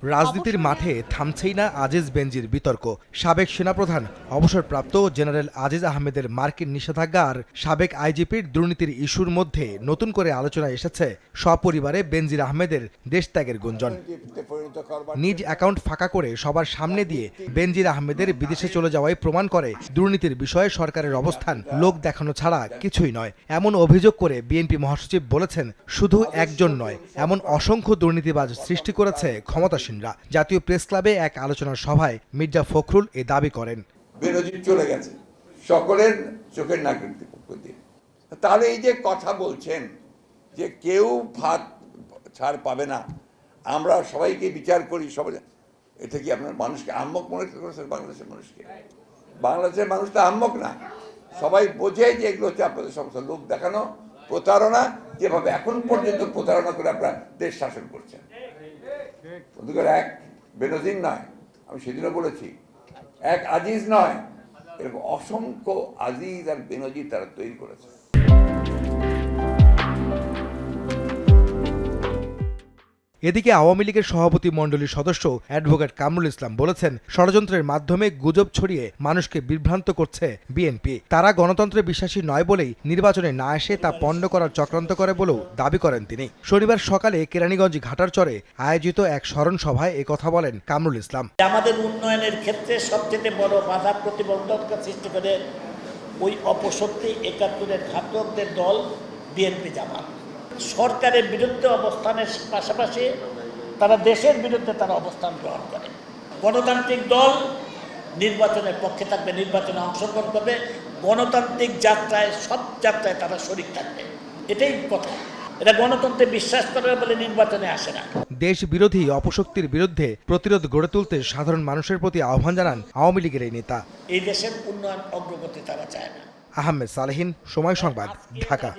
রাজনীতির মাঠে থামছেই না আজিজ বেনজির বিতর্ক। সাবেক সেনাপ্রধান অবসরপ্রাপ্ত জেনারেল আজিজ আহমেদের মার্কিন নিষেধাজ্ঞা আর সাবেক আইজিপির দুর্নীতির ইস্যুর মধ্যে নতুন করে আলোচনায় এসেছে সপরিবারে বেনজির আহমেদের দেশত্যাগের গুঞ্জন। নিজ অ্যাকাউন্ট ফাঁকা করে সবার সামনে দিয়ে বেনজির আহমেদের বিদেশে চলে যাওয়াই প্রমাণ করে দুর্নীতির বিষয়ে সরকারের অবস্থান লোক দেখানো ছাড়া কিছুই নয়। এমন অভিযোগ করে বিএনপি মহাসচিব বলেছেন, শুধু একজন নয়, এমন অসংখ্য দুর্নীতিবাজ সৃষ্টি করেছে ক্ষমতাসীনরা। জাতীয় প্রেস ক্লাবে এক আলোচনার সভায় মির্জা ফখরুল এ দাবি করেন। বেনজির চলে গেছে সকলের চোখের নাকের পক্ষ দিয়ে। তাহলে এই যে কথা বলছেন যে কেউ ভাত ছাড় পাবে না, আমরা সবাইকে বিচার করি, সবাই, এটা কি আপনার মানুষকে আহম্মক মনে করেছেন? বাংলাদেশের মানুষকে, বাংলাদেশের মানুষ তো আহম্মক না, সবাই বোঝে যে এগুলো হচ্ছে আপনাদের সমস্যা, লোক দেখানো, প্রতারণা, যেভাবে এখন পর্যন্ত প্রতারণা করে আপনারা দেশ শাসন করছেন। এক বেনজির নয়, আমি সেদিনও বলেছি, এক আজিজ নয়, এরকম অসংখ্য আজিজ আর বেনজির তারা তৈরি করেছে। এদিকে আওয়ামী লীগের সভাপতি মণ্ডলীর সদস্য অ্যাডভোকেট কামরুল ইসলাম বলেছেন, ষড়যন্ত্রের মাধ্যমে গুজব ছড়িয়ে মানুষকে বিভ্রান্ত করছে বিএনপি। তারা গণতন্ত্রে বিশ্বাসী নয় বলেই নির্বাচনে না এসে তা পণ্ড করার চক্রান্ত করে বলেও দাবি করেন তিনি। শনিবার সকালে কেরানীগঞ্জ ঘাটারচরে আয়োজিত এক স্মরণ সভায় একথা বলেন কামরুল ইসলাম। আমাদের উন্নয়নের ক্ষেত্রে সবচেয়ে বড় বাধা প্রতিবন্ধকতা সৃষ্টি করে ওই অপশক্তি ৭১-এর ঘাতকদের দল বিএনপি জামাত। সরকারের বিরুদ্ধে অবস্থানের পাশাপাশি তারা দেশের বিরুদ্ধে তারা অবস্থান গ্রহণ করে। গণতান্ত্রিক দল নির্বাচনের পক্ষে থাকবে, নির্বাচনে অংশগ্রহণ করবে, গণতান্ত্রিক যাত্রায় সব যাত্রায় তারা শরিক থাকবে, এটাই কথা। এটা গণতন্ত্রে বিশ্বাস করে বলে নির্বাচনে আসে না। দেশ বিরোধী অপশক্তির বিরুদ্ধে প্রতিরোধ গড়ে তুলতে সাধারণ মানুষের প্রতি আহ্বান জানান আওয়ামী লীগের এই নেতা। এই দেশের উন্নয়ন অগ্রগতি তারা চায় না। আহমেদ সালেহীন, সময় সংবাদ, ঢাকা।